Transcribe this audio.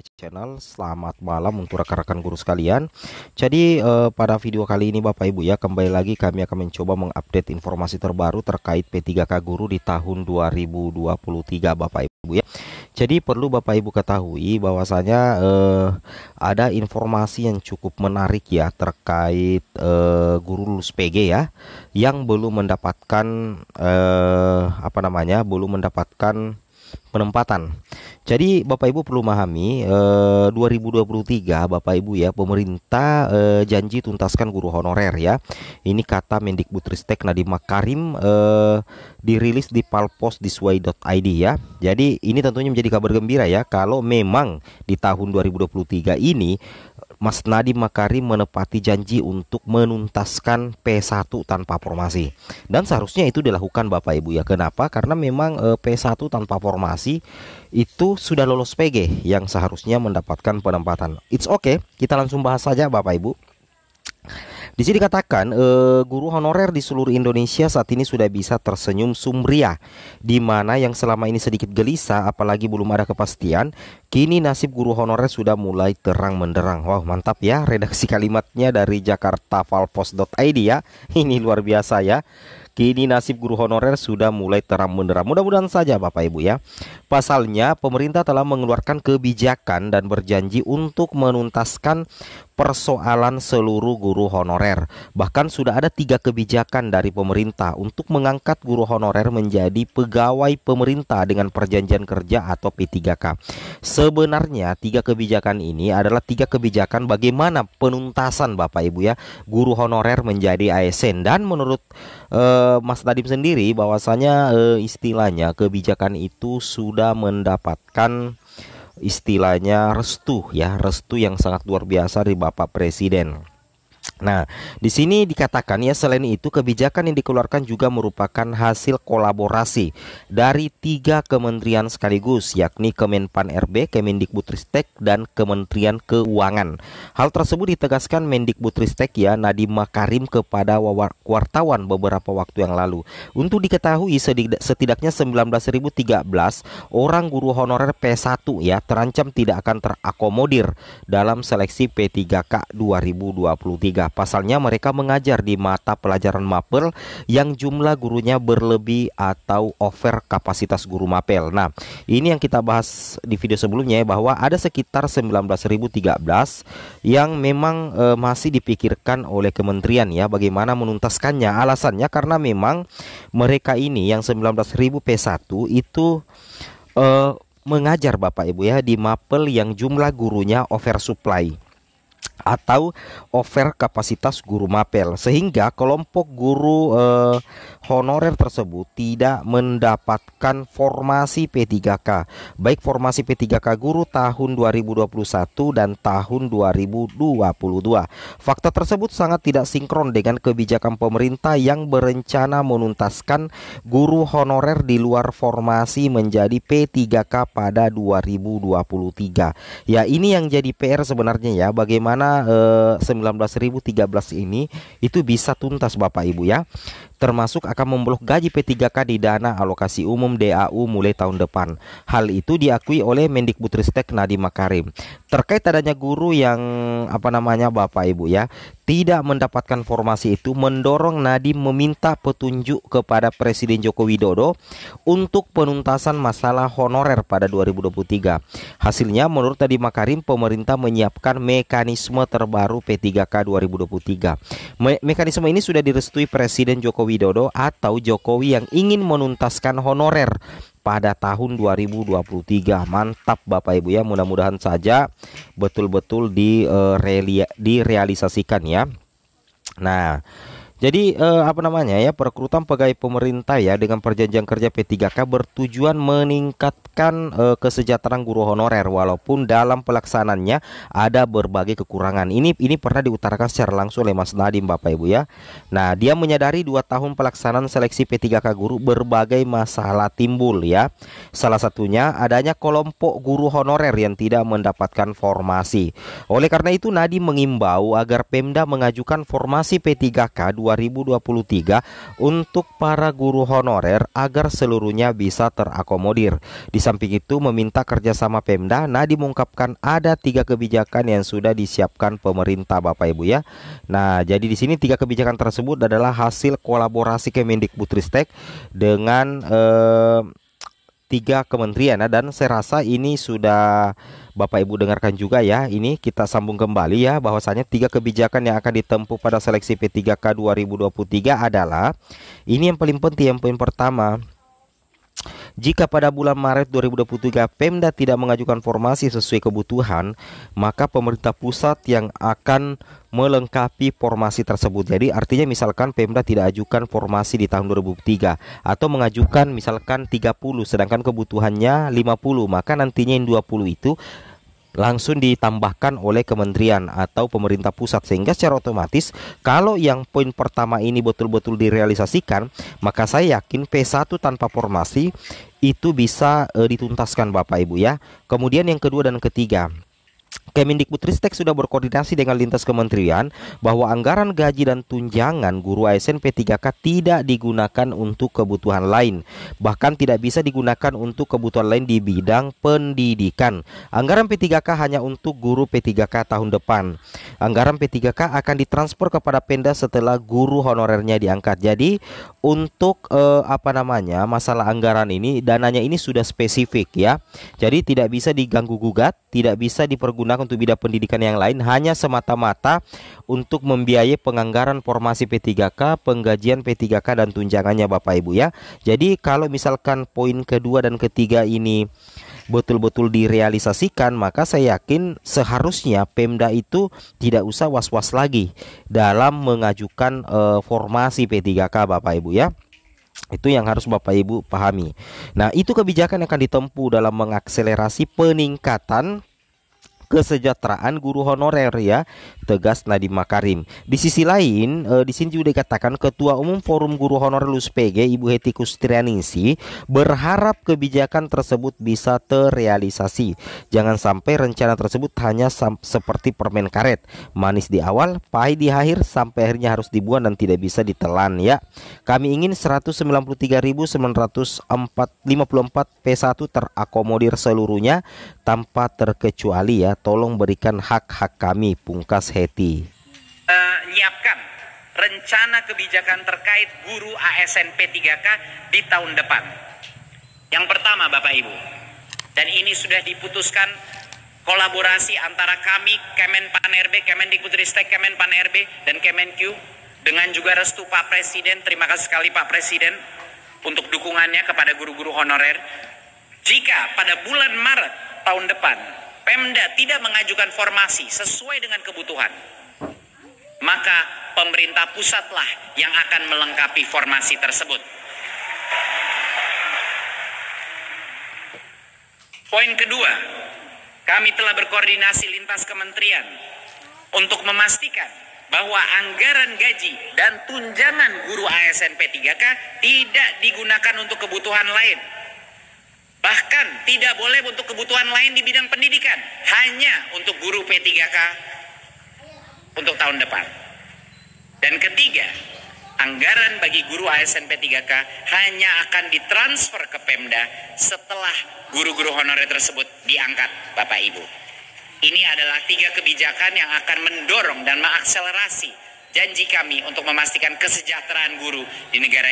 Channel. Selamat malam untuk rekan-rekan guru sekalian. Jadi pada video kali ini Bapak Ibu ya, kembali lagi kami akan mencoba mengupdate informasi terbaru terkait P3K Guru di tahun 2023 Bapak Ibu ya. Jadi perlu Bapak Ibu ketahui bahwasanya ada informasi yang cukup menarik ya terkait guru lulus PG ya yang belum mendapatkan belum mendapatkan penempatan. Jadi Bapak Ibu perlu memahami 2023 Bapak Ibu ya, pemerintah janji tuntaskan guru honorer ya. Ini kata Mendikbudristek Nadiem Makarim dirilis di palposdisway.id ya. Jadi ini tentunya menjadi kabar gembira ya kalau memang di tahun 2023 ini Mas Nadiem Makarim menepati janji untuk menuntaskan P1 tanpa formasi. Dan seharusnya itu dilakukan Bapak Ibu ya. Kenapa? Karena memang P1 tanpa formasi itu sudah lolos PG yang seharusnya mendapatkan penempatan. It's okay, kita langsung bahas saja Bapak Ibu. Di sini dikatakan guru honorer di seluruh Indonesia saat ini sudah bisa tersenyum sumringah, di mana yang selama ini sedikit gelisah apalagi belum ada kepastian, kini nasib guru honorer sudah mulai terang benderang. Wow, mantap ya redaksi kalimatnya dari jakartavalpos.id ya. Ini luar biasa ya. Kini nasib guru honorer sudah mulai terang benderang. Mudah-mudahan saja Bapak Ibu ya. Pasalnya pemerintah telah mengeluarkan kebijakan dan berjanji untuk menuntaskan persoalan seluruh guru honorer. Bahkan sudah ada 3 kebijakan dari pemerintah untuk mengangkat guru honorer menjadi pegawai pemerintah dengan perjanjian kerja atau P3K. Sebenarnya 3 kebijakan ini adalah 3 kebijakan bagaimana penuntasan Bapak Ibu ya guru honorer menjadi ASN. Dan menurut Mas Nadiem sendiri bahwasanya istilahnya kebijakan itu sudah mendapatkan istilahnya restu ya, restu yang sangat luar biasa dari Bapak Presiden. Nah, di sini dikatakan ya selain itu kebijakan yang dikeluarkan juga merupakan hasil kolaborasi dari 3 kementerian sekaligus, yakni Kemenpan RB, Kemendikbudristek, dan Kementerian Keuangan. Hal tersebut ditegaskan Mendikbudristek ya Nadiem Makarim kepada wartawan beberapa waktu yang lalu. Untuk diketahui setidaknya 19.013 orang guru honorer P1 ya terancam tidak akan terakomodir dalam seleksi P3K 2023. Pasalnya mereka mengajar di mata pelajaran mapel yang jumlah gurunya berlebih atau over kapasitas guru mapel. Nah, ini yang kita bahas di video sebelumnya ya, bahwa ada sekitar 19.013 yang memang masih dipikirkan oleh kementerian ya bagaimana menuntaskannya. Alasannya karena memang mereka ini yang 19.000 P1 itu mengajar Bapak Ibu ya di mapel yang jumlah gurunya oversupply atau over kapasitas guru mapel, sehingga kelompok guru honorer tersebut tidak mendapatkan formasi P3K, baik formasi P3K guru tahun 2021 dan tahun 2022. Fakta tersebut sangat tidak sinkron dengan kebijakan pemerintah yang berencana menuntaskan guru honorer di luar formasi menjadi P3K pada 2023. Ya, ini yang jadi PR sebenarnya ya, bagaimana 19.013 ini itu bisa tuntas Bapak Ibu ya, termasuk akan memblok gaji P3K di dana alokasi umum DAU mulai tahun depan. Hal itu diakui oleh Mendikbudristek Nadiem Makarim. Terkait adanya guru yang Bapak Ibu ya tidak mendapatkan formasi itu mendorong Nadiem meminta petunjuk kepada Presiden Joko Widodo untuk penuntasan masalah honorer pada 2023. Hasilnya menurut Nadiem Makarim pemerintah menyiapkan mekanisme terbaru P3K 2023. Mekanisme ini sudah direstui Presiden Joko Widodo atau Jokowi yang ingin menuntaskan honorer pada tahun 2023. Mantap Bapak Ibu ya, mudah-mudahan saja betul-betul direalisasikan ya. Nah, jadi perekrutan pegawai pemerintah ya dengan perjanjian kerja P3K bertujuan meningkatkan kesejahteraan guru honorer walaupun dalam pelaksanaannya ada berbagai kekurangan. Ini pernah diutarakan secara langsung oleh Mas Nadiem Bapak Ibu ya. Nah, dia menyadari 2 tahun pelaksanaan seleksi P3K guru berbagai masalah timbul ya. Salah satunya adanya kelompok guru honorer yang tidak mendapatkan formasi. Oleh karena itu Nadiem mengimbau agar Pemda mengajukan formasi P3K 2023 untuk para guru honorer agar seluruhnya bisa terakomodir. Di samping itu meminta kerjasama Pemda. Nah, dimungkapkan ada 3 kebijakan yang sudah disiapkan pemerintah Bapak Ibu ya. Nah, jadi di sini 3 kebijakan tersebut adalah hasil kolaborasi Kemendikbudristek dengan 3 kementerian ya, dan saya rasa ini sudah Bapak Ibu dengarkan juga ya. Ini kita sambung kembali ya, bahwasanya 3 kebijakan yang akan ditempuh pada seleksi P3K 2023 adalah ini yang paling penting. Yang poin pertama, jika pada bulan Maret 2023 Pemda tidak mengajukan formasi sesuai kebutuhan, maka pemerintah pusat yang akan melengkapi formasi tersebut. Jadi artinya misalkan Pemda tidak ajukan formasi di tahun 2003 atau mengajukan misalkan 30 sedangkan kebutuhannya 50, maka nantinya yang 20 itu langsung ditambahkan oleh kementerian atau pemerintah pusat, sehingga secara otomatis kalau yang poin pertama ini betul-betul direalisasikan, maka saya yakin P1 tanpa formasi itu bisa dituntaskan Bapak Ibu ya. Kemudian yang kedua dan ketiga, Kemendikbudristek sudah berkoordinasi dengan lintas kementerian bahwa anggaran gaji dan tunjangan guru ASN P3K tidak digunakan untuk kebutuhan lain, bahkan tidak bisa digunakan untuk kebutuhan lain di bidang pendidikan. Anggaran P3K hanya untuk guru P3K tahun depan. Anggaran P3K akan ditransfer kepada Pemda setelah guru honorernya diangkat. Jadi untuk masalah anggaran ini, dananya ini sudah spesifik ya. Jadi tidak bisa diganggu gugat, tidak bisa dipergunakan untuk bidang pendidikan yang lain, hanya semata-mata untuk membiayai penganggaran formasi P3K, penggajian P3K dan tunjangannya Bapak Ibu ya. Jadi kalau misalkan poin kedua dan ketiga ini betul-betul direalisasikan, maka saya yakin seharusnya Pemda itu tidak usah was-was lagi dalam mengajukan formasi P3K Bapak Ibu ya. Itu yang harus Bapak Ibu pahami. Nah, itu kebijakan yang akan ditempuh dalam mengakselerasi peningkatan kesejahteraan guru honorer ya, tegas Nadiem Makarim. Di sisi lain, di sini juga dikatakan Ketua Umum Forum Guru Honorer LUSPG Ibu Hetty Kustrianingsih berharap kebijakan tersebut bisa terrealisasi. Jangan sampai rencana tersebut hanya seperti permen karet, manis di awal, pahit di akhir, sampai akhirnya harus dibuang dan tidak bisa ditelan ya. Kami ingin 193.954 P1 terakomodir seluruhnya tanpa terkecuali ya. Tolong berikan hak-hak kami, pungkas Hetty. Menyiapkan rencana kebijakan terkait guru ASN P3K di tahun depan. Yang pertama Bapak Ibu, dan ini sudah diputuskan kolaborasi antara kami, Kemenpan-RB, Kemendikbudristek, Kemenpan-RB, dan Kemenq dengan juga restu Pak Presiden. Terima kasih sekali Pak Presiden untuk dukungannya kepada guru-guru honorer. Jika pada bulan Maret tahun depan Pemda tidak mengajukan formasi sesuai dengan kebutuhan, maka pemerintah pusatlah yang akan melengkapi formasi tersebut. Poin kedua, kami telah berkoordinasi lintas kementerian untuk memastikan bahwa anggaran gaji dan tunjangan guru ASN P3K tidak digunakan untuk kebutuhan lain. Bahkan tidak boleh untuk kebutuhan lain di bidang pendidikan, hanya untuk guru P3K untuk tahun depan. Dan ketiga, anggaran bagi guru ASN P3K hanya akan ditransfer ke Pemda setelah guru-guru honorer tersebut diangkat Bapak Ibu. Ini adalah 3 kebijakan yang akan mendorong dan mengakselerasi janji kami untuk memastikan kesejahteraan guru di negara